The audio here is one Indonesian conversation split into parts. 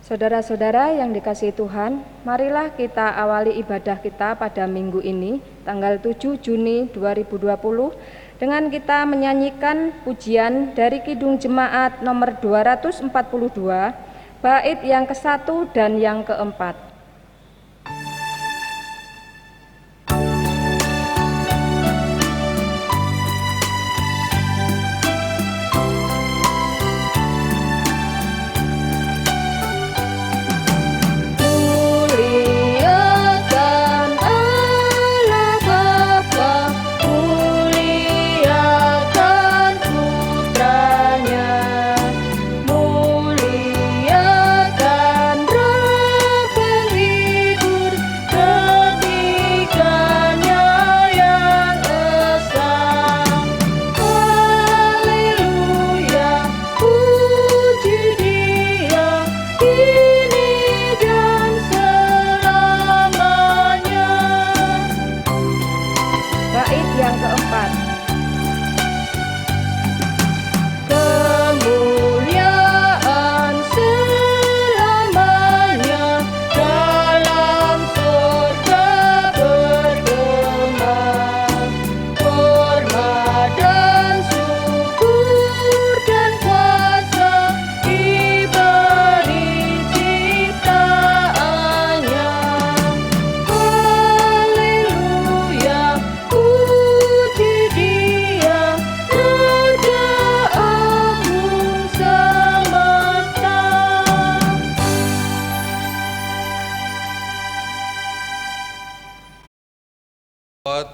Saudara-saudara yang dikasihi Tuhan, marilah kita awali ibadah kita pada minggu ini, tanggal 7 Juni 2020, dengan kita menyanyikan pujian dari Kidung Jemaat nomor 242, bait yang ke-1 dan yang ke-4.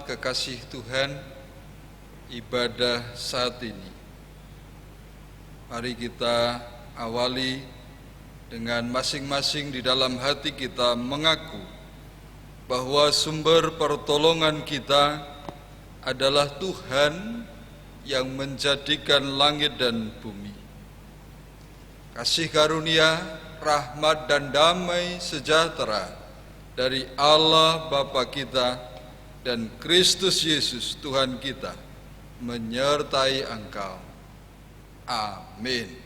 Kekasih Tuhan, ibadah saat ini mari kita awali dengan masing-masing di dalam hati kita mengaku bahwa sumber pertolongan kita adalah Tuhan yang menjadikan langit dan bumi. Kasih karunia, rahmat dan damai sejahtera dari Allah Bapa kita dan Kristus Yesus Tuhan kita menyertai engkau. Amin.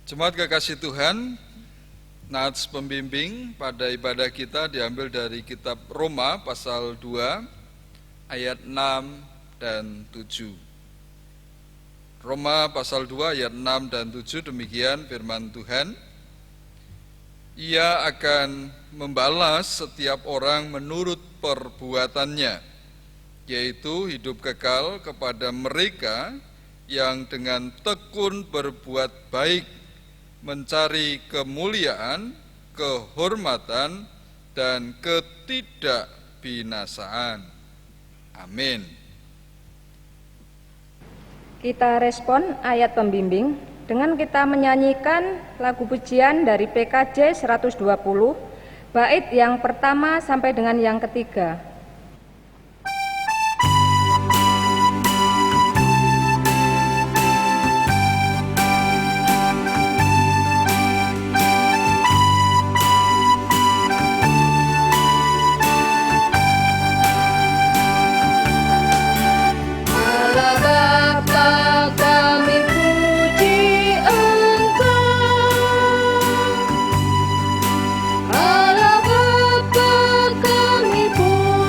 Jemaat kekasih Tuhan, nats pembimbing pada ibadah kita diambil dari kitab Roma pasal 2 ayat 6 dan 7. Roma pasal 2 ayat 6 dan 7, demikian firman Tuhan. Ia akan membalas setiap orang menurut perbuatannya, yaitu hidup kekal kepada mereka yang dengan tekun berbuat baik, mencari kemuliaan, kehormatan, dan ketidakbinasaan. Amin. Kita respon ayat pembimbing dengan kita menyanyikan lagu pujian dari PKJ 120, bait yang pertama sampai dengan yang ketiga. Allah Bapa, kami puji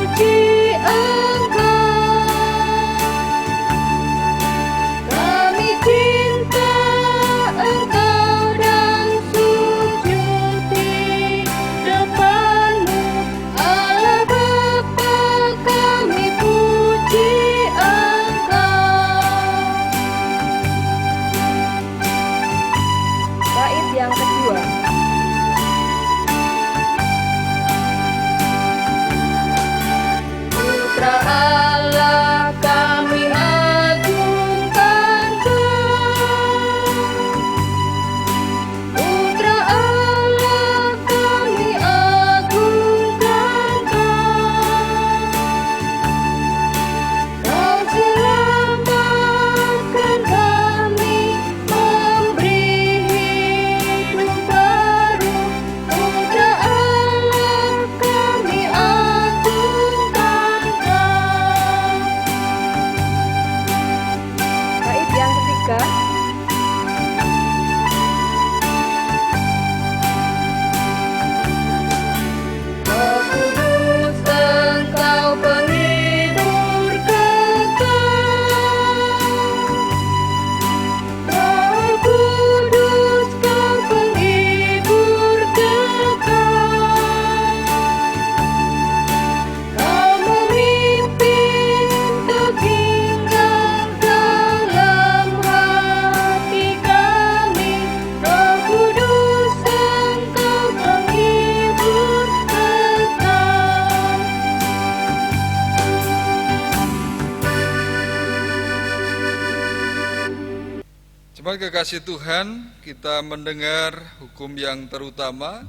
Jemaat kekasih Tuhan, kita mendengar hukum yang terutama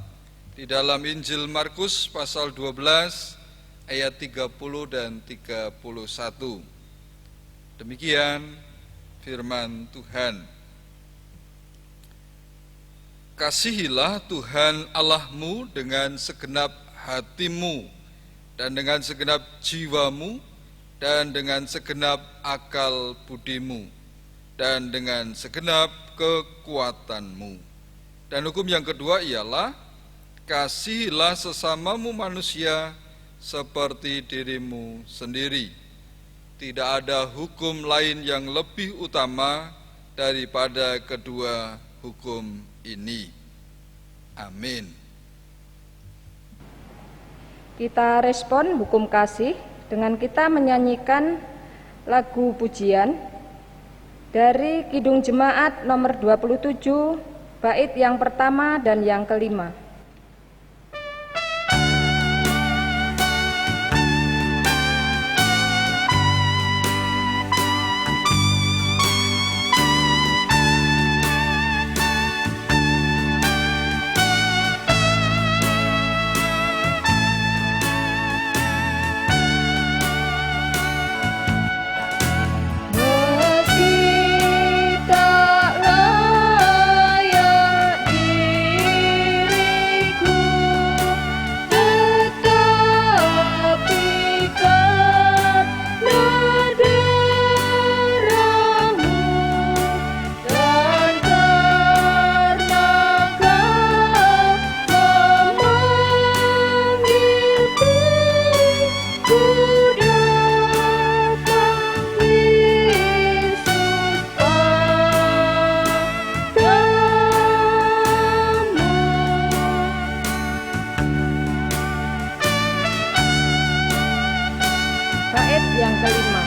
di dalam Injil Markus pasal 12 ayat 30 dan 31. Demikian firman Tuhan. Kasihilah Tuhan Allahmu dengan segenap hatimu dan dengan segenap jiwamu dan dengan segenap akal budimu dan dengan segenap kekuatanmu. Dan hukum yang kedua ialah kasihilah sesamamu manusia seperti dirimu sendiri. Tidak ada hukum lain yang lebih utama daripada kedua hukum ini. Amin. Kita respon hukum kasih dengan kita menyanyikan lagu pujian dari Kidung Jemaat nomor 27, bait yang pertama dan yang kelima. Yang kelima.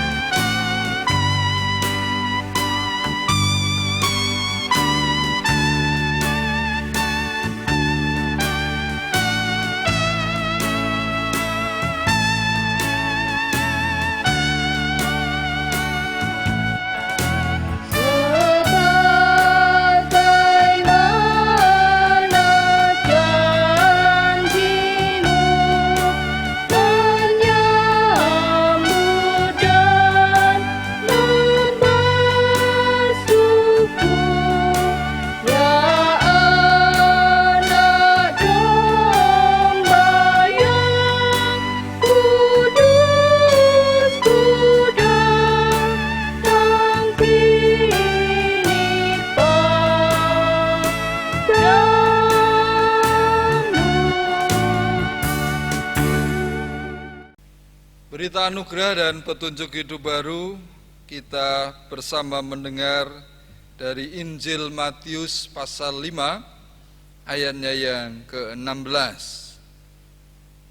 Berita anugerah dan petunjuk hidup baru, kita bersama mendengar dari Injil Matius pasal 5 ayatnya yang ke-16.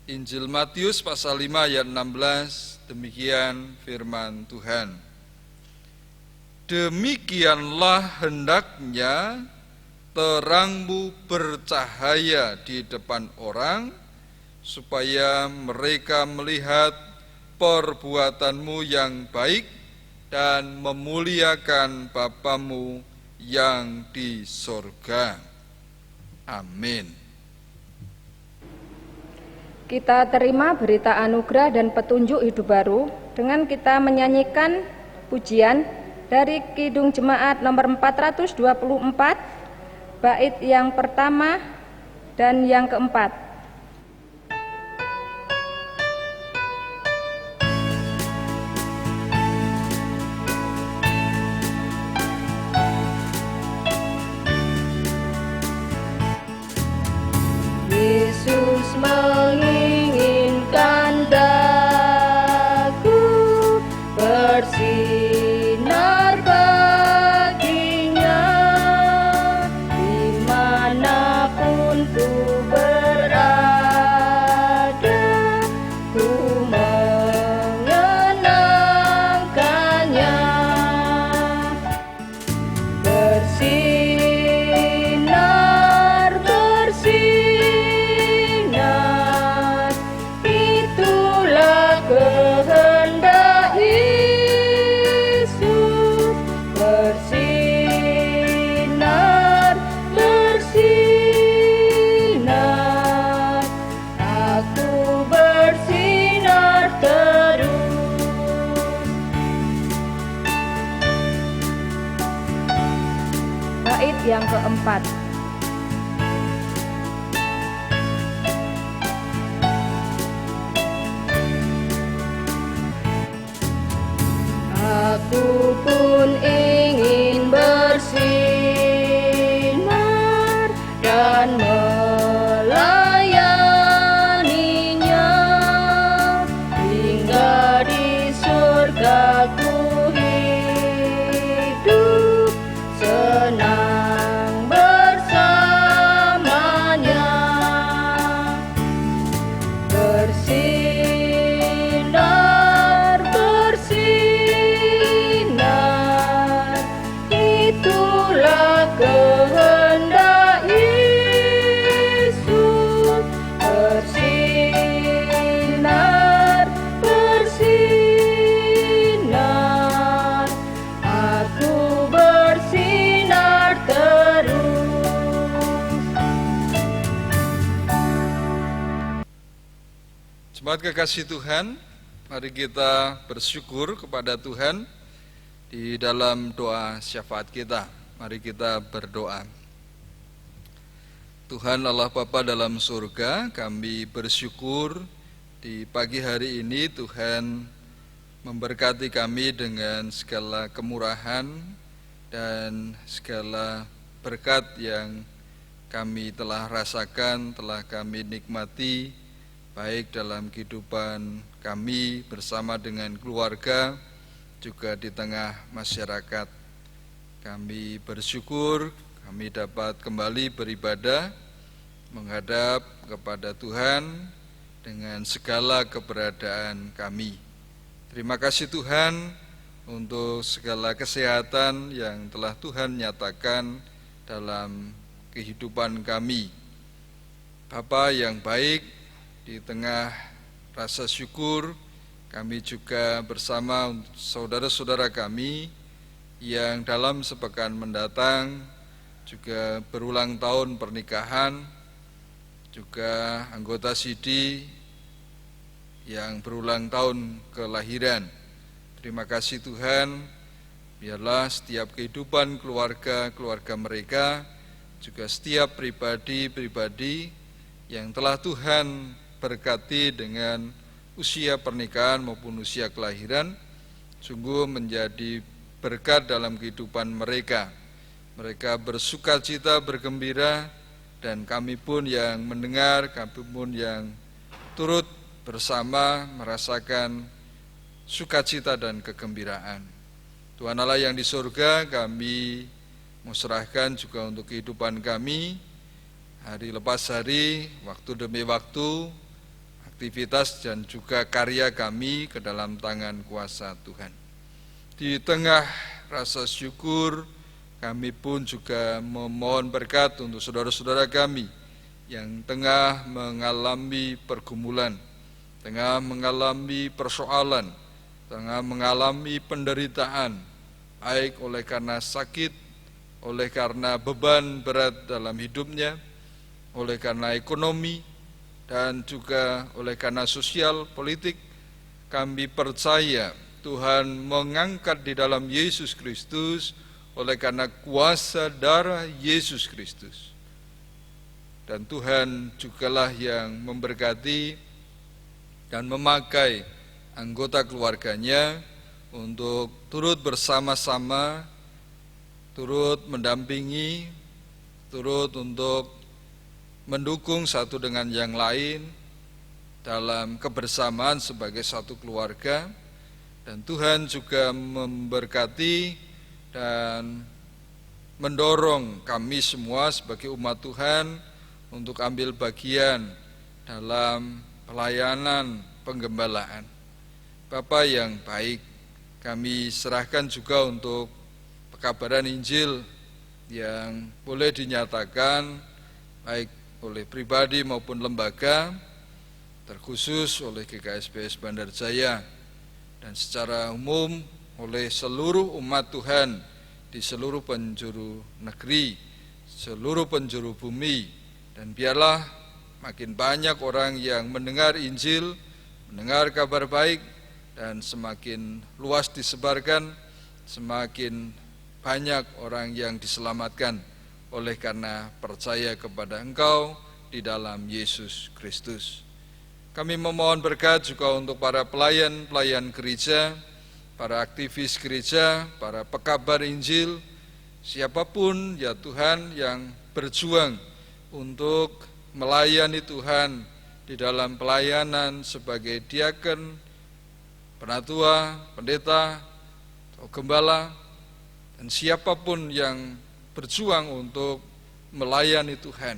Injil Matius pasal 5 ayat 16, demikian firman Tuhan. Demikianlah hendaknya terangmu bercahaya di depan orang, supaya mereka melihat perbuatanmu yang baik dan memuliakan Bapamu yang di sorga. Amin. Kita terima berita anugerah dan petunjuk hidup baru dengan kita menyanyikan pujian dari Kidung Jemaat nomor 424, bait yang pertama dan yang keempat. Yesus menginginkan daku bersinar baginya, dimanapun ku berada. Sobat kekasih Tuhan, mari kita bersyukur kepada Tuhan di dalam doa syafaat kita. Mari kita berdoa. Tuhan Allah Bapa dalam surga, kami bersyukur di pagi hari ini Tuhan memberkati kami dengan segala kemurahan dan segala berkat yang kami telah rasakan, telah kami nikmati, baik dalam kehidupan kami bersama dengan keluarga, juga di tengah masyarakat. Kami bersyukur kami dapat kembali beribadah, menghadap kepada Tuhan dengan segala keberadaan kami. Terima kasih Tuhan untuk segala kesehatan yang telah Tuhan nyatakan dalam kehidupan kami. Bapa yang baik, di tengah rasa syukur, kami juga bersama saudara-saudara kami yang dalam sepekan mendatang juga berulang tahun pernikahan, juga anggota CD yang berulang tahun kelahiran. Terima kasih Tuhan, biarlah setiap kehidupan keluarga mereka, juga setiap pribadi-pribadi yang telah Tuhan berkati dengan usia pernikahan maupun usia kelahiran, sungguh menjadi berkat dalam kehidupan mereka. Mereka bersukacita, bergembira, dan kami pun yang mendengar, kami pun yang turut bersama merasakan sukacita dan kegembiraan. Tuhan Allah yang di surga, kami serahkan juga untuk kehidupan kami, hari lepas hari, waktu demi waktu, aktivitas dan juga karya kami ke dalam tangan kuasa Tuhan. Di tengah rasa syukur, kami pun juga memohon berkat untuk saudara-saudara kami yang tengah mengalami pergumulan, tengah mengalami persoalan, tengah mengalami penderitaan, baik oleh karena sakit, oleh karena beban berat dalam hidupnya, oleh karena ekonomi, dan juga oleh karena sosial, politik. Kami percaya Tuhan mengangkat di dalam Yesus Kristus oleh karena kuasa darah Yesus Kristus. Dan Tuhan jugalah yang memberkati dan memakai anggota keluarganya untuk turut bersama-sama, turut mendampingi, turut untuk mendukung satu dengan yang lain dalam kebersamaan sebagai satu keluarga. Dan Tuhan juga memberkati dan mendorong kami semua sebagai umat Tuhan untuk ambil bagian dalam pelayanan penggembalaan. Bapa yang baik, kami serahkan juga untuk pekabaran Injil yang boleh dinyatakan baik oleh pribadi maupun lembaga, terkhusus oleh GKSBS Bandar Jaya, dan secara umum oleh seluruh umat Tuhan di seluruh penjuru negeri, seluruh penjuru bumi. Dan biarlah makin banyak orang yang mendengar Injil, mendengar kabar baik, dan semakin luas disebarkan, semakin banyak orang yang diselamatkan oleh karena percaya kepada Engkau di dalam Yesus Kristus. Kami memohon berkat juga untuk para pelayan-pelayan gereja, para aktivis gereja, para pekabar Injil, siapapun ya Tuhan yang berjuang untuk melayani Tuhan di dalam pelayanan sebagai diaken, penatua, pendeta, atau gembala, dan siapapun yang berjuang untuk melayani Tuhan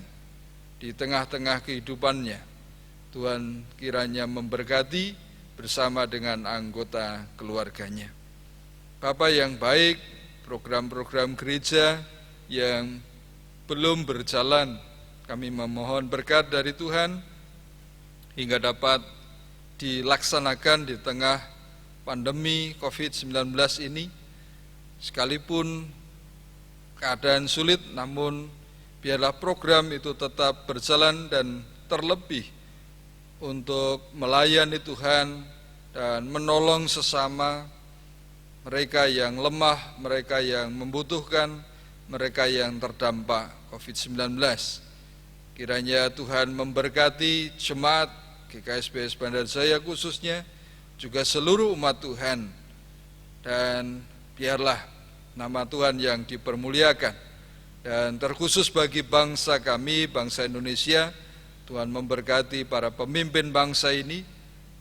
di tengah-tengah kehidupannya. Tuhan kiranya memberkati bersama dengan anggota keluarganya. Bapa yang baik, program-program gereja yang belum berjalan, kami memohon berkat dari Tuhan hingga dapat dilaksanakan di tengah pandemi COVID-19 ini. Sekalipun keadaan sulit, namun biarlah program itu tetap berjalan, dan terlebih untuk melayani Tuhan dan menolong sesama, mereka yang lemah, mereka yang membutuhkan, mereka yang terdampak COVID-19. Kiranya Tuhan memberkati jemaat GKSBS Bandar Jaya khususnya, juga seluruh umat Tuhan, dan biarlah nama Tuhan yang dipermuliakan. Dan terkhusus bagi bangsa kami, bangsa Indonesia, Tuhan memberkati para pemimpin bangsa ini,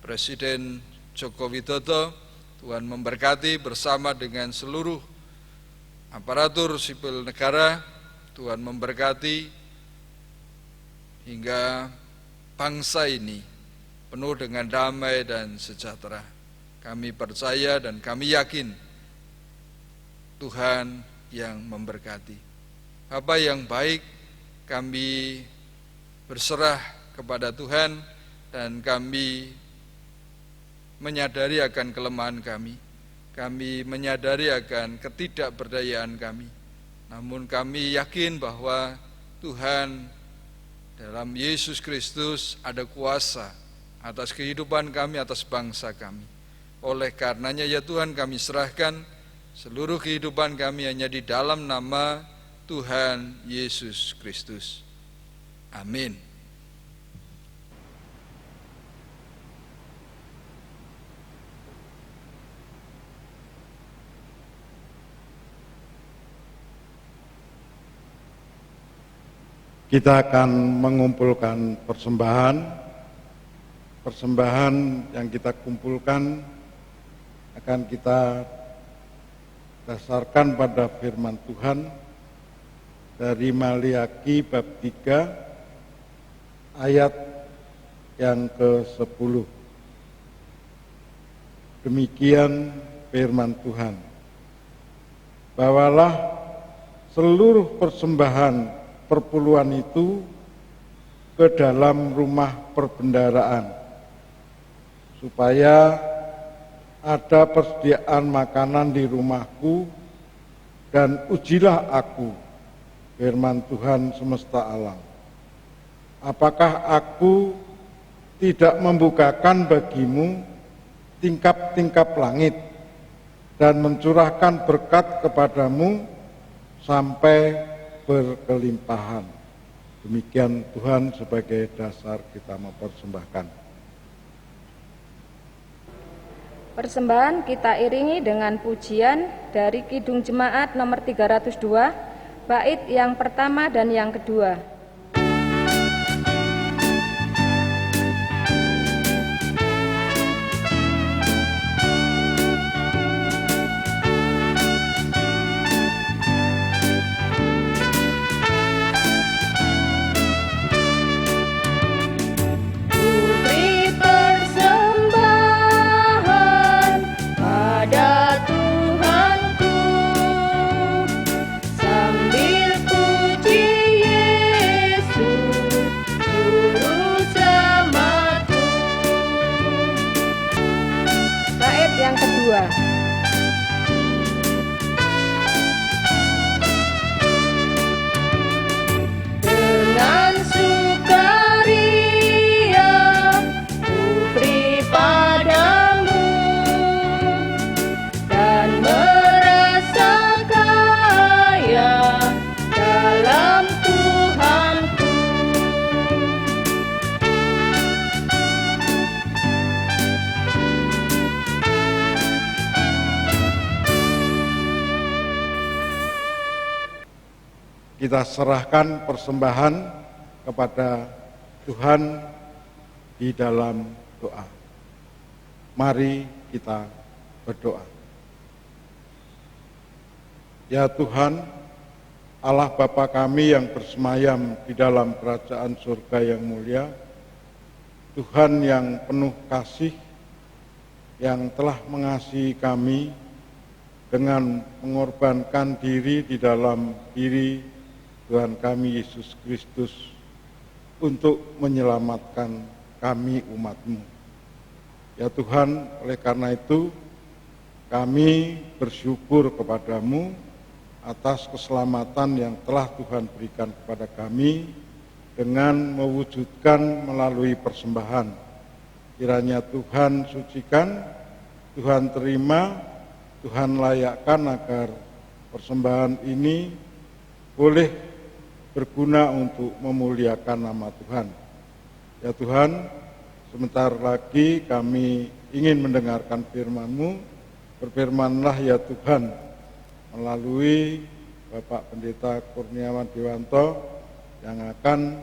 Presiden Joko Widodo, Tuhan memberkati bersama dengan seluruh aparatur sipil negara, Tuhan memberkati hingga bangsa ini penuh dengan damai dan sejahtera. Kami percaya dan kami yakin Tuhan yang memberkati. Bapa yang baik, kami berserah kepada Tuhan dan kami menyadari akan kelemahan kami. Kami menyadari akan ketidakberdayaan kami. Namun kami yakin bahwa Tuhan dalam Yesus Kristus ada kuasa atas kehidupan kami, atas bangsa kami. Oleh karenanya ya Tuhan, kami serahkan seluruh kehidupan kami hanya di dalam nama Tuhan Yesus Kristus. Amin. Kita akan mengumpulkan persembahan yang kita kumpulkan akan kita dasarkan pada firman Tuhan dari Maliaki bab 3 ayat yang ke-10. Demikian firman Tuhan. Bawalah seluruh persembahan perpuluhan itu ke dalam rumah perbendaharaan, supaya ada persediaan makanan di rumahku, dan ujilah aku, firman Tuhan semesta alam. Apakah aku tidak membukakan bagimu tingkap-tingkap langit dan mencurahkan berkat kepadamu sampai berkelimpahan. Demikian Tuhan sebagai dasar kita mempersembahkan. Persembahan kita iringi dengan pujian dari Kidung Jemaat nomor 302, bait yang pertama dan yang kedua. Dengan sukaria ku beri padamu dan merasa kaya dalam Tuhanku. Kita serahkan persembahan kepada Tuhan di dalam doa. Mari kita berdoa. Ya Tuhan, Allah Bapa kami yang bersemayam di dalam kerajaan surga yang mulia, Tuhan yang penuh kasih, yang telah mengasihi kami dengan mengorbankan diri di dalam diri Tuhan kami Yesus Kristus untuk menyelamatkan kami umat-Mu. Ya Tuhan, oleh karena itu kami bersyukur kepadamu atas keselamatan yang telah Tuhan berikan kepada kami dengan mewujudkan melalui persembahan Kiranya Tuhan sucikan, Tuhan terima, Tuhan layakkan agar persembahan ini boleh berguna untuk memuliakan nama Tuhan. Ya Tuhan, sebentar lagi kami ingin mendengarkan firman-Mu. Berfirmanlah ya Tuhan melalui Bapak Pendeta Kurniawan Dewanto yang akan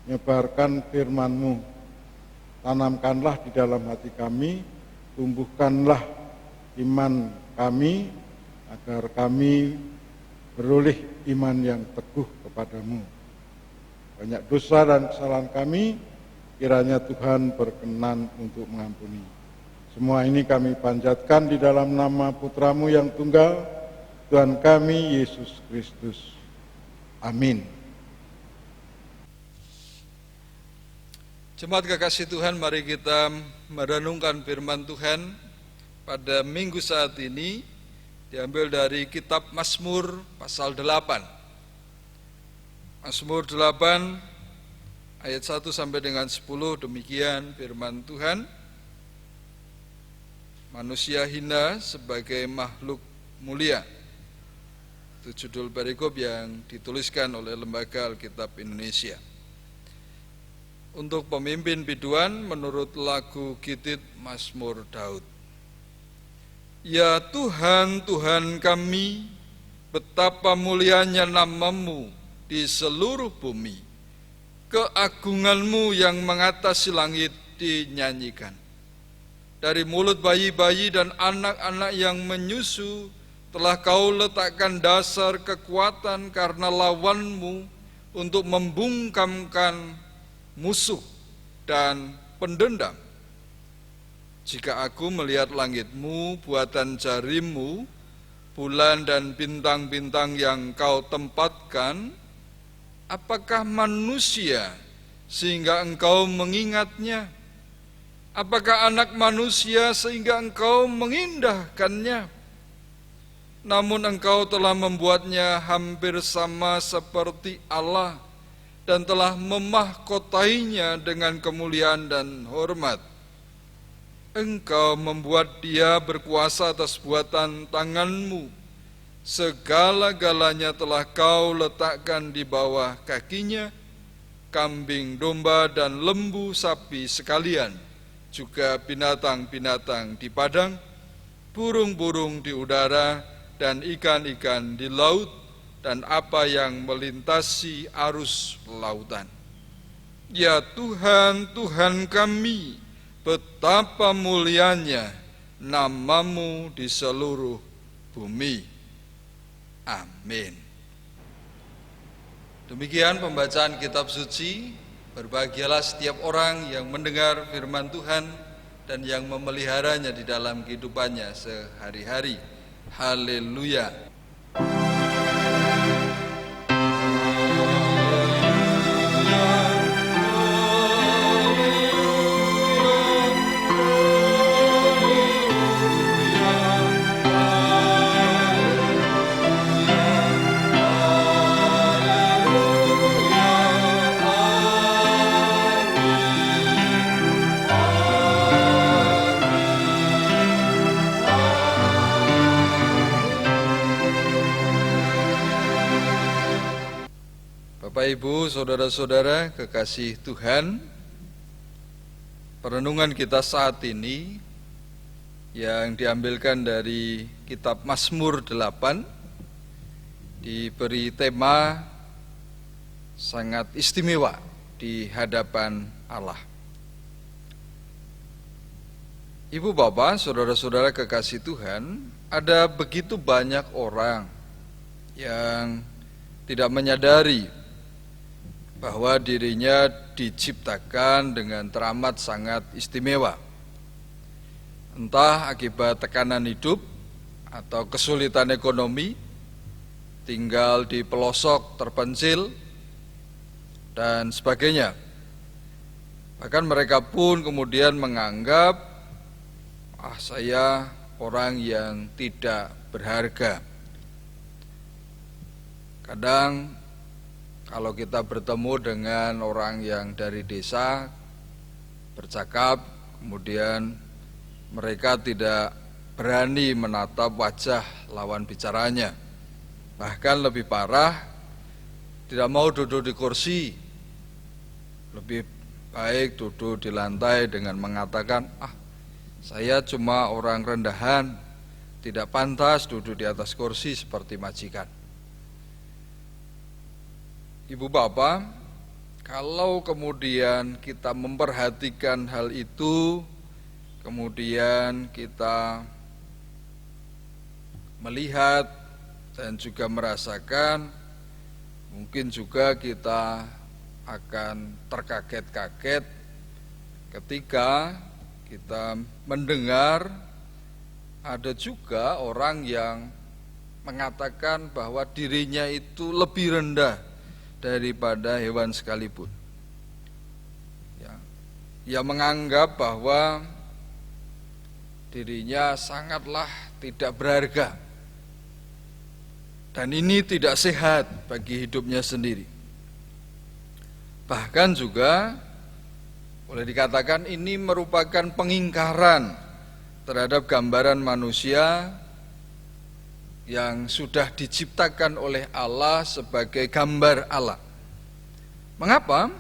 menyebarkan firman-Mu. Tanamkanlah di dalam hati kami, tumbuhkanlah iman kami, agar kami beroleh iman yang teguh kepadamu. Banyak dosa dan kesalahan kami, kiranya Tuhan berkenan untuk mengampuni. Semua ini kami panjatkan di dalam nama Putra-Mu yang tunggal, Tuhan kami Yesus Kristus. Amin. Jemaat kekasih Tuhan, mari kita merenungkan firman Tuhan pada minggu saat ini, diambil dari kitab Mazmur pasal 8. Mazmur 8 ayat 1 sampai dengan 10, demikian firman Tuhan. Manusia hina sebagai makhluk mulia. Itu judul perikop yang dituliskan oleh Lembaga Alkitab Indonesia. Untuk pemimpin biduan menurut lagu Gitit Mazmur Daud. Ya Tuhan, Tuhan kami, betapa mulianya nama-Mu di seluruh bumi. Keagungan-Mu yang mengatasi langit dinyanyikan. Dari mulut bayi-bayi dan anak-anak yang menyusu, telah Kau letakkan dasar kekuatan karena lawan-Mu untuk membungkamkan musuh dan pendendam. Jika aku melihat langit-Mu, buatan jari-Mu, bulan dan bintang-bintang yang Kau tempatkan, apakah manusia sehingga Engkau mengingatnya? Apakah anak manusia sehingga Engkau mengindahkannya? Namun Engkau telah membuatnya hampir sama seperti Allah dan telah memahkotainya dengan kemuliaan dan hormat. Engkau membuat dia berkuasa atas buatan tangan-Mu. Segala-galanya telah Kau letakkan di bawah kakinya, kambing, domba, dan lembu sapi sekalian, juga binatang-binatang di padang, burung-burung di udara, dan ikan-ikan di laut, dan apa yang melintasi arus lautan. Ya Tuhan, Tuhan kami, betapa mulianya nama-Mu di seluruh bumi. Amin. Demikian pembacaan kitab suci. Berbahagialah setiap orang yang mendengar firman Tuhan dan yang memeliharanya di dalam kehidupannya sehari-hari. Haleluya. Bapak, Ibu, saudara-saudara kekasih Tuhan, perenungan kita saat ini yang diambilkan dari kitab Mazmur 8 diberi tema sangat istimewa di hadapan Allah. Ibu, Bapak, saudara-saudara kekasih Tuhan, ada begitu banyak orang yang tidak menyadari bahwa dirinya diciptakan dengan teramat sangat istimewa. Entah akibat tekanan hidup atau kesulitan ekonomi, tinggal di pelosok terpencil, dan sebagainya. Bahkan mereka pun kemudian menganggap, saya orang yang tidak berharga. Kadang Kalau kita bertemu dengan orang yang dari desa, bercakap, kemudian mereka tidak berani menatap wajah lawan bicaranya. Bahkan lebih parah, tidak mau duduk di kursi. Lebih baik duduk di lantai dengan mengatakan, saya cuma orang rendahan, tidak pantas duduk di atas kursi seperti majikan. Ibu bapak, kalau kemudian kita memperhatikan hal itu, kemudian kita melihat dan juga merasakan, mungkin juga kita akan terkaget-kaget ketika kita mendengar ada juga orang yang mengatakan bahwa dirinya itu lebih rendah daripada hewan sekalipun. Ia menganggap bahwa dirinya sangatlah tidak berharga, dan ini tidak sehat bagi hidupnya sendiri. Bahkan juga boleh dikatakan ini merupakan pengingkaran terhadap gambaran manusia yang sudah diciptakan oleh Allah sebagai gambar Allah. Mengapa?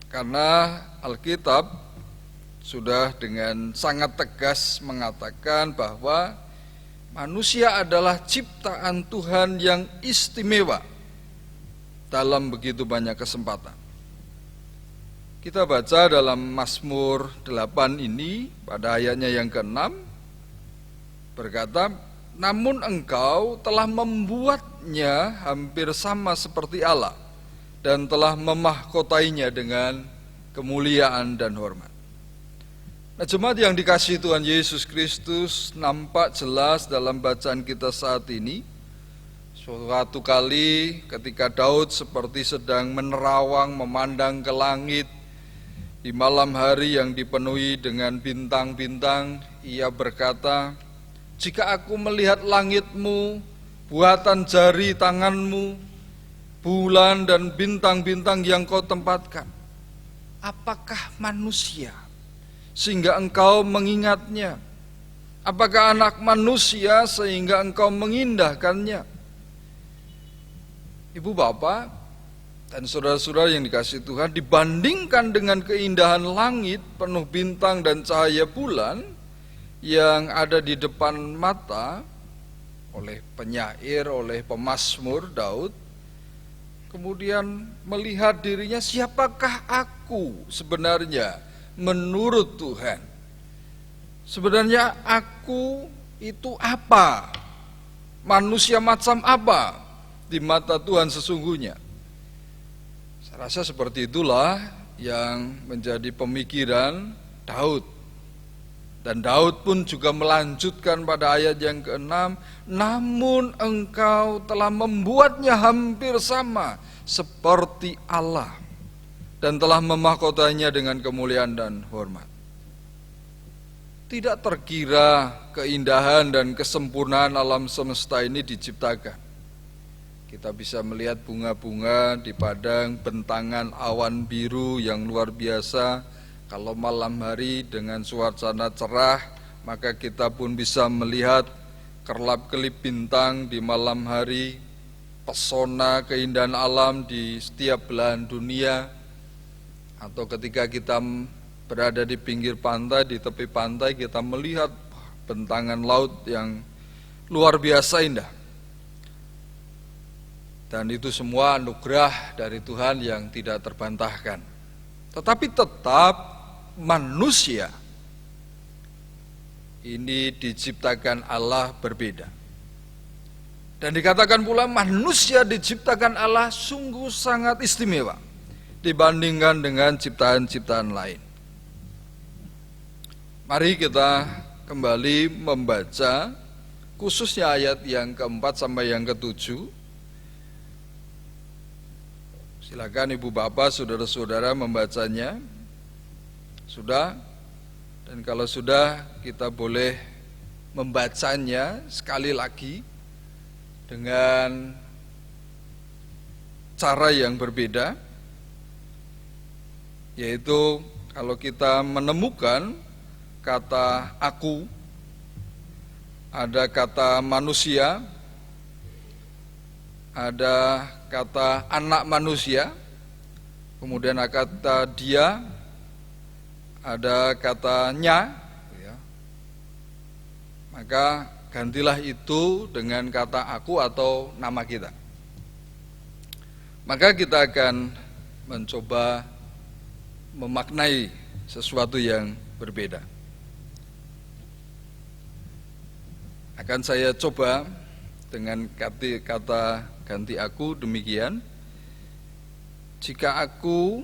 Karena Alkitab sudah dengan sangat tegas mengatakan bahwa manusia adalah ciptaan Tuhan yang istimewa dalam begitu banyak kesempatan. Kita baca dalam Mazmur 8 ini pada ayatnya yang ke-6 berkata, namun engkau telah membuatnya hampir sama seperti Allah dan telah memahkotainya dengan kemuliaan dan hormat. Nah, jemaat yang dikasihi Tuhan Yesus Kristus, nampak jelas dalam bacaan kita saat ini. Suatu kali ketika Daud seperti sedang menerawang memandang ke langit di malam hari yang dipenuhi dengan bintang-bintang, ia berkata, jika aku melihat langitmu, buatan jari tanganmu, bulan dan bintang-bintang yang kau tempatkan, apakah manusia sehingga engkau mengingatnya? Apakah anak manusia sehingga engkau mengindahkannya? Ibu bapak dan saudara-saudara yang dikasihi Tuhan, dibandingkan dengan keindahan langit penuh bintang dan cahaya bulan yang ada di depan mata oleh penyair, oleh pemazmur Daud, kemudian melihat dirinya, siapakah aku sebenarnya menurut Tuhan? Sebenarnya aku itu apa? Manusia macam apa di mata Tuhan sesungguhnya? Saya rasa seperti itulah yang menjadi pemikiran Daud. Dan Daud pun juga melanjutkan pada ayat yang ke-6, namun engkau telah membuatnya hampir sama seperti Allah dan telah memahkotanya dengan kemuliaan dan hormat. Tidak terkira keindahan dan kesempurnaan alam semesta ini diciptakan. Kita bisa melihat bunga-bunga di padang, bentangan awan biru yang luar biasa. Kalau malam hari dengan suasana cerah, maka kita pun bisa melihat kerlap-kelip bintang di malam hari, pesona keindahan alam di setiap belahan dunia. Atau ketika kita berada di pinggir pantai, di tepi pantai, kita melihat bentangan laut yang luar biasa indah. Dan itu semua anugerah dari Tuhan yang tidak terbantahkan. Tetapi tetap manusia ini diciptakan Allah berbeda. Dan dikatakan pula manusia diciptakan Allah sungguh sangat istimewa dibandingkan dengan ciptaan-ciptaan lain. Mari kita kembali membaca khususnya ayat yang ke-4 sampai yang ke-7. Silakan ibu bapak, saudara-saudara membacanya. Sudah? Dan kalau sudah, kita boleh membacanya sekali lagi dengan cara yang berbeda, yaitu kalau kita menemukan kata aku, ada kata manusia, ada kata anak manusia, kemudian ada kata dia, ada katanya, ya. Maka gantilah itu dengan kata aku atau nama kita. Maka kita akan mencoba memaknai sesuatu yang berbeda. Akan saya coba dengan kata ganti aku demikian. Jika aku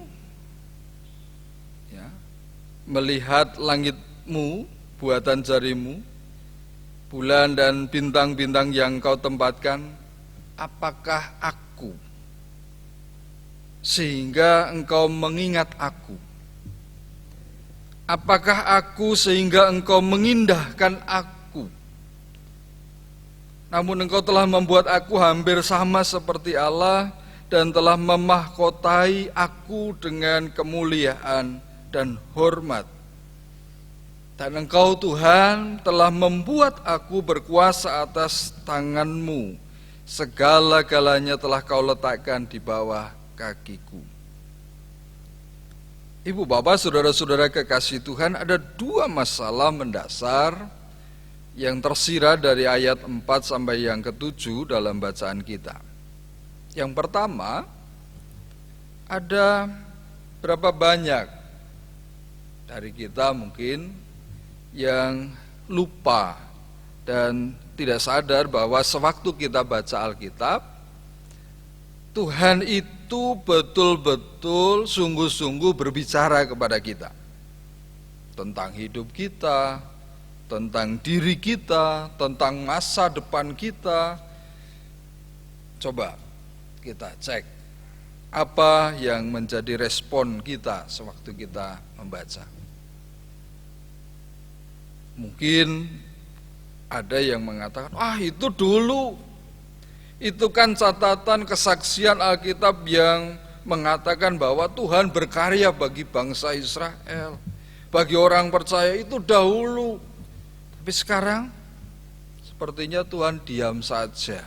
melihat langitmu, buatan jarimu, bulan dan bintang-bintang yang kau tempatkan, apakah aku sehingga engkau mengingat aku? Apakah aku sehingga engkau mengindahkan aku? Namun engkau telah membuat aku hampir sama seperti Allah dan telah memahkotai aku dengan kemuliaan dan hormat. Dan engkau Tuhan telah membuat aku berkuasa atas tanganmu. Segala-galanya telah kau letakkan di bawah kakiku. Ibu bapak saudara-saudara kekasih Tuhan, ada dua masalah mendasar yang tersirat dari ayat 4 sampai yang ke-7 dalam bacaan kita. Yang pertama, ada berapa banyak dari kita mungkin yang lupa dan tidak sadar bahwa sewaktu kita baca Alkitab, Tuhan itu betul-betul sungguh-sungguh berbicara kepada kita tentang hidup kita, tentang diri kita, tentang masa depan kita. Coba kita cek apa yang menjadi respon kita sewaktu kita membaca. Mungkin ada yang mengatakan, itu dulu, itu kan catatan kesaksian Alkitab yang mengatakan bahwa Tuhan berkarya bagi bangsa Israel, bagi orang percaya itu dahulu. Tapi sekarang sepertinya Tuhan diam saja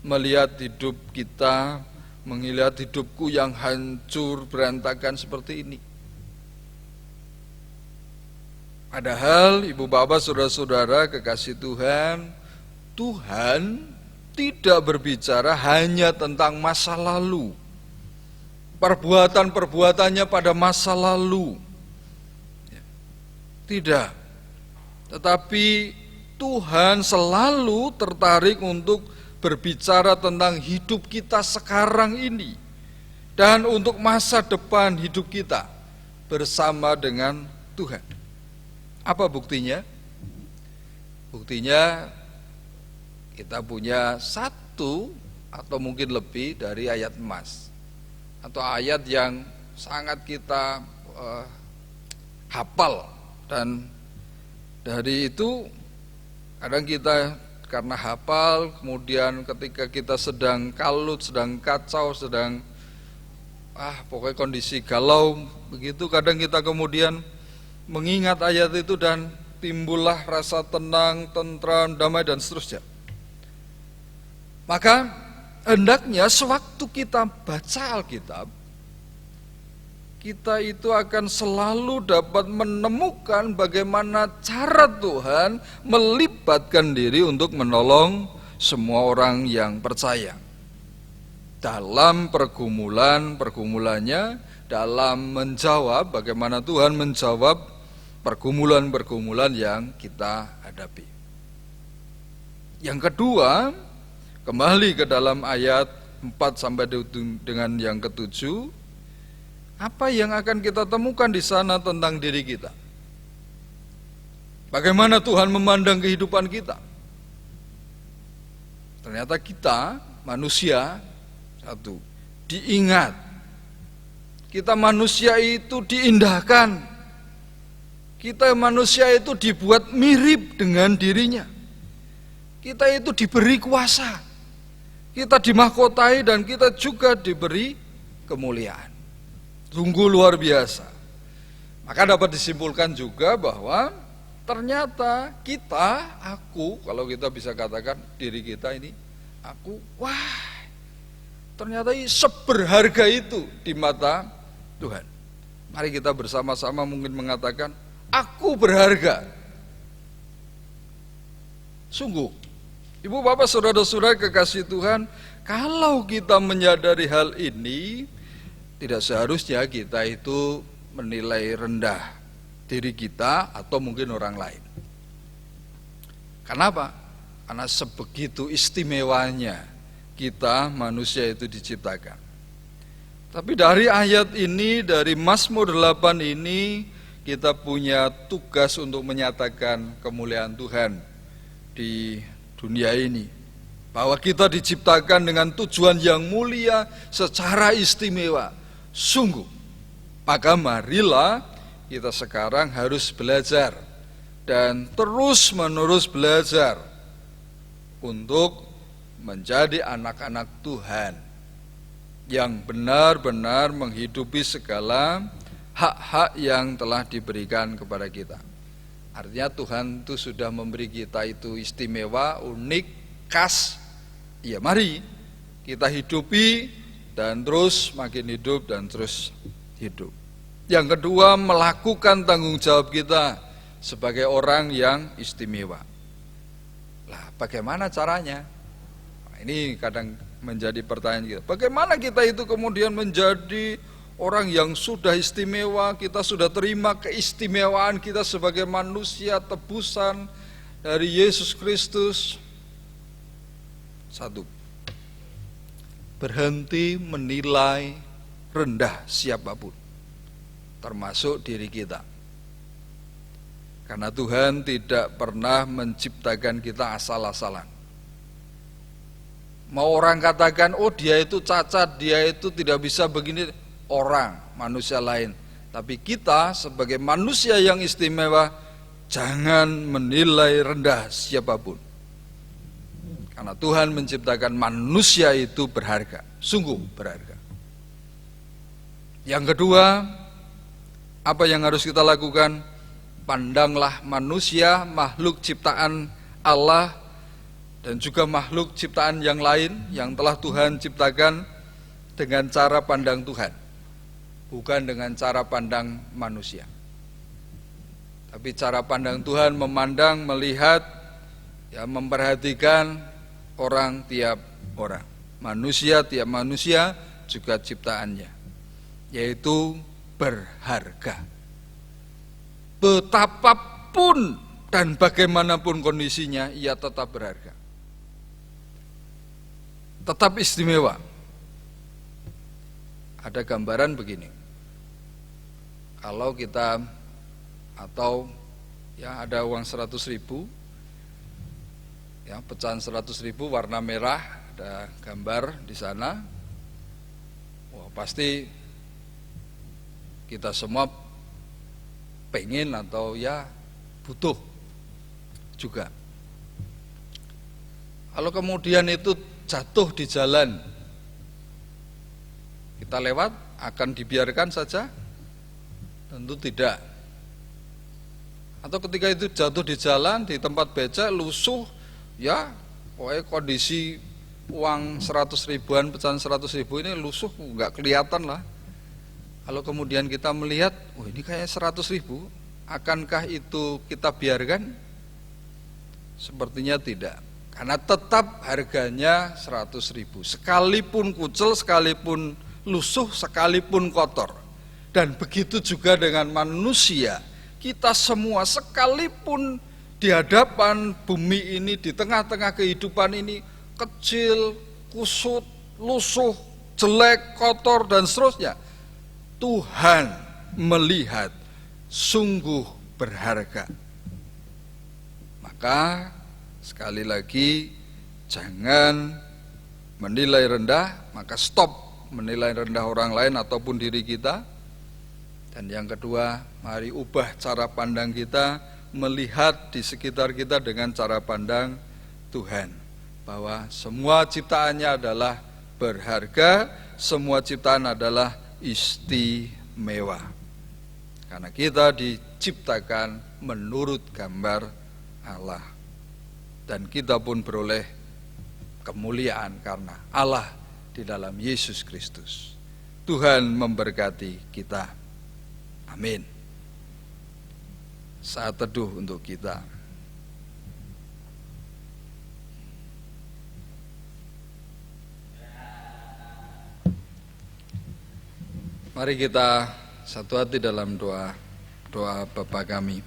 melihat hidup kita, melihat hidupku yang hancur berantakan seperti ini. Padahal ibu bapak saudara-saudara kekasih Tuhan, Tuhan tidak berbicara hanya tentang masa lalu, perbuatan-perbuatannya pada masa lalu. Tidak. Tetapi Tuhan selalu tertarik untuk berbicara tentang hidup kita sekarang ini dan untuk masa depan hidup kita bersama dengan Tuhan. Apa buktinya? Buktinya kita punya satu atau mungkin lebih dari ayat emas atau ayat yang sangat kita hafal, dan dari itu kadang kita karena hafal, kemudian ketika kita sedang kalut, sedang kacau, sedang pokoknya kondisi galau begitu, kadang kita kemudian mengingat ayat itu dan timbullah rasa tenang, tentram, damai dan seterusnya. Maka hendaknya sewaktu kita baca Alkitab, kita itu akan selalu dapat menemukan bagaimana cara Tuhan melibatkan diri untuk menolong semua orang yang percaya dalam pergumulannya, dalam menjawab bagaimana Tuhan menjawab pergumulan-pergumulan yang kita hadapi. Yang kedua, kembali ke dalam ayat 4 sampai dengan yang ke-7, apa yang akan kita temukan di sana tentang diri kita? Bagaimana Tuhan memandang kehidupan kita? Ternyata kita manusia, satu, diingat. Kita manusia itu diindahkan. Kita manusia itu dibuat mirip dengan dirinya. Kita itu diberi kuasa. kita dimahkotai dan kita juga diberi kemuliaan. Sungguh luar biasa. Maka dapat disimpulkan juga bahwa ternyata kita, aku, kalau kita bisa katakan diri kita ini, aku, wah, ternyata seberharga itu di mata Tuhan. Mari kita bersama-sama mungkin mengatakan, aku berharga. Sungguh, Ibu Bapak Saudara-saudara kekasih Tuhan, kalau kita menyadari hal ini, tidak seharusnya kita itu menilai rendah diri kita atau mungkin orang lain. Kenapa? Karena sebegitu istimewanya kita manusia itu diciptakan. Tapi dari ayat ini, dari Mazmur 8 ini, kita punya tugas untuk menyatakan kemuliaan Tuhan di dunia ini. Bahwa kita diciptakan dengan tujuan yang mulia secara istimewa. Sungguh, maka marilah kita sekarang harus belajar dan terus menerus belajar untuk menjadi anak-anak Tuhan yang benar-benar menghidupi segala hak-hak yang telah diberikan kepada kita. Artinya Tuhan itu sudah memberi kita itu istimewa, unik, khas. Ya mari kita hidupi dan terus makin hidup dan terus hidup. Yang kedua, melakukan tanggung jawab kita sebagai orang yang istimewa. Lah, bagaimana caranya? Nah, ini kadang menjadi pertanyaan kita. Bagaimana kita itu kemudian menjadi orang yang sudah istimewa, kita sudah terima keistimewaan kita sebagai manusia, tebusan dari Yesus Kristus. Satu, berhenti menilai rendah siapapun, termasuk diri kita. Karena Tuhan tidak pernah menciptakan kita asal-asalan. Mau orang katakan, oh dia itu cacat, dia itu tidak bisa begini, orang, manusia lain. Tapi kita sebagai manusia yang istimewa, jangan menilai rendah siapapun. Karena Tuhan menciptakan manusia itu berharga, sungguh berharga. Yang kedua, apa yang harus kita lakukan? Pandanglah manusia, makhluk ciptaan Allah, dan juga makhluk ciptaan yang lain yang telah Tuhan ciptakan dengan cara pandang Tuhan, bukan dengan cara pandang manusia. Tapi cara pandang Tuhan memandang, melihat, ya memperhatikan orang tiap orang, manusia tiap manusia juga ciptaannya, yaitu berharga. Betapapun dan bagaimanapun kondisinya, ia tetap berharga, tetap istimewa. Ada gambaran begini, kalau kita atau ya ada uang 100.000, ya pecahan 100.000 warna merah, ada gambar di sana. Wah, pasti kita semua pengen atau ya butuh juga. Kalau kemudian itu jatuh di jalan, kita lewat, akan dibiarkan saja? Tentu tidak. Atau ketika itu jatuh di jalan, di tempat becak, lusuh, ya pokoknya kondisi uang 100 ribuan, pecahan 100.000 ini lusuh, nggak kelihatan lah. Kalau kemudian kita melihat, oh ini kayak 100.000, akankah itu kita biarkan? Sepertinya tidak, karena tetap harganya 100.000, sekalipun kucel, sekalipun lusuh, sekalipun kotor. Dan begitu juga dengan manusia, kita semua sekalipun di hadapan bumi ini, di tengah-tengah kehidupan ini, kecil, kusut, lusuh, jelek, kotor, dan seterusnya, Tuhan melihat sungguh berharga. Maka sekali lagi, jangan menilai rendah, maka stop menilai rendah orang lain ataupun diri kita. Dan yang kedua, mari ubah cara pandang kita, melihat di sekitar kita dengan cara pandang Tuhan. bahwa semua ciptaannya adalah berharga, semua ciptaan adalah istimewa. Karena kita diciptakan menurut gambar Allah. Dan kita pun beroleh kemuliaan karena Allah di dalam Yesus Kristus. Tuhan memberkati kita. Amin. Saat teduh untuk kita. Mari kita satu hati dalam doa Bapa kami.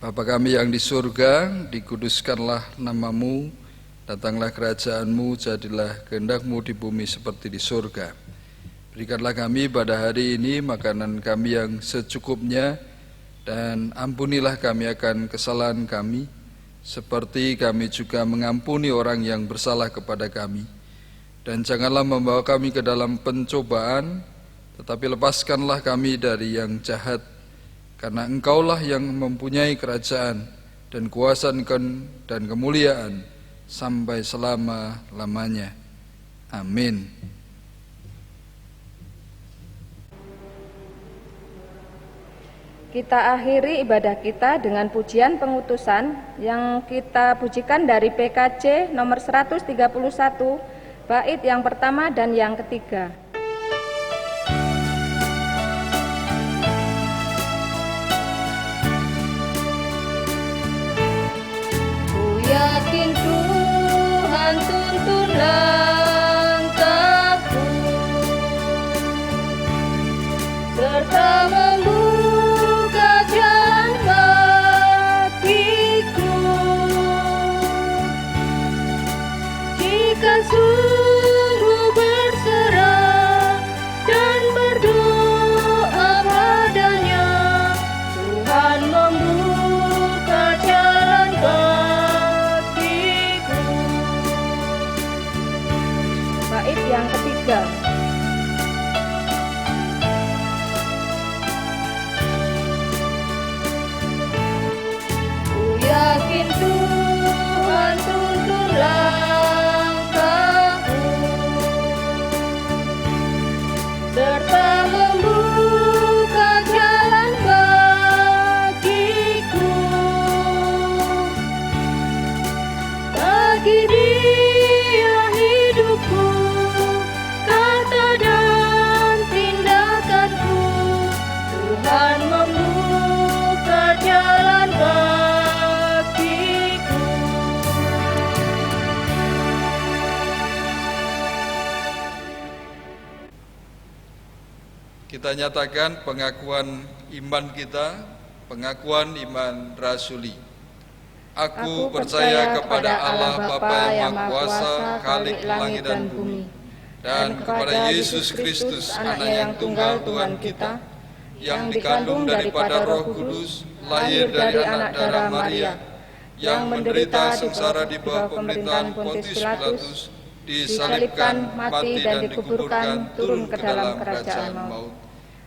Bapa kami yang di surga, dikuduskanlah namamu, datanglah kerajaanmu, jadilah kehendak-Mu di bumi seperti di surga. Berikanlah kami pada hari ini makanan kami yang secukupnya, dan ampunilah kami akan kesalahan kami, seperti kami juga mengampuni orang yang bersalah kepada kami. Dan janganlah membawa kami ke dalam pencobaan, tetapi lepaskanlah kami dari yang jahat, karena Engkaulah yang mempunyai kerajaan dan kuasa dan kemuliaan sampai selama-lamanya. Amin. Kita akhiri ibadah kita dengan pujian pengutusan yang kita pujikan dari PKJ nomor 131, bait yang pertama dan yang ketiga. Ku yakin Tuhan tuntun langkahku, serta membuka jalan bagiku. Jika sungguh berserah dan berdoa padanya, Tuhan membuka jalan bagiku. Bait yang ketiga. Ku yakin Tuhan tuntun langkahku, serta membuka jalan bagiku. Bagi Dia hidupku, kata dan tindakanku, Tuhan membuka jalan bagiku. Kita nyatakan pengakuan iman kita, pengakuan iman rasuli. Aku percaya kepada Allah Bapa yang Maha Kuasa, Khalik langit dan bumi, dan kepada Yesus Kristus, Anaknya yang tunggal Tuhan kita, yang dikandung daripada Roh Kudus, lahir dari anak darah Maria, yang menderita sengsara di bawah pemerintahan Pontius Pilatus, disalibkan, mati dan dikuburkan, turun ke dalam kerajaan maut.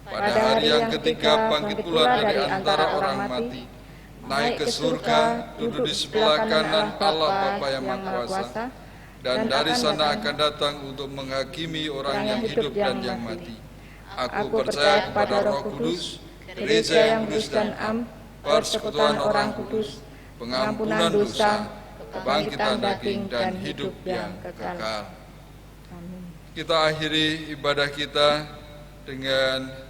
Pada hari yang ketiga bangkit pula dari antara orang mati, naik ke surga, duduk di sebelah kanan Allah Bapa yang Maha Kuasa, dan dari sana akan datang untuk menghakimi orang yang hidup dan yang mati. Aku percaya kepada Roh Kudus, gereja yang kudus dan am, persekutuan orang kudus, pengampunan dosa, kebangkitan daging dan hidup yang kekal. Kita akhiri ibadah kita dengan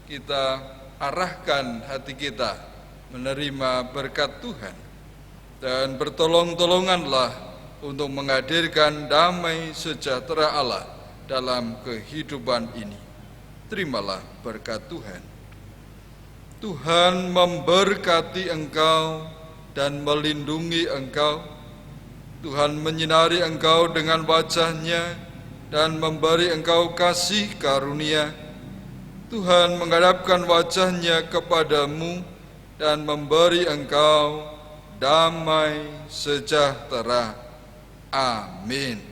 kita arahkan hati kita menerima berkat Tuhan, dan bertolong-tolonganlah untuk menghadirkan damai sejahtera Allah dalam kehidupan ini. Terimalah berkat Tuhan. Tuhan memberkati engkau dan melindungi engkau. Tuhan menyinari engkau dengan wajah-Nya dan memberi engkau kasih karunia. Tuhan menghadapkan wajah-Nya kepadamu dan memberi engkau damai sejahtera. Amin.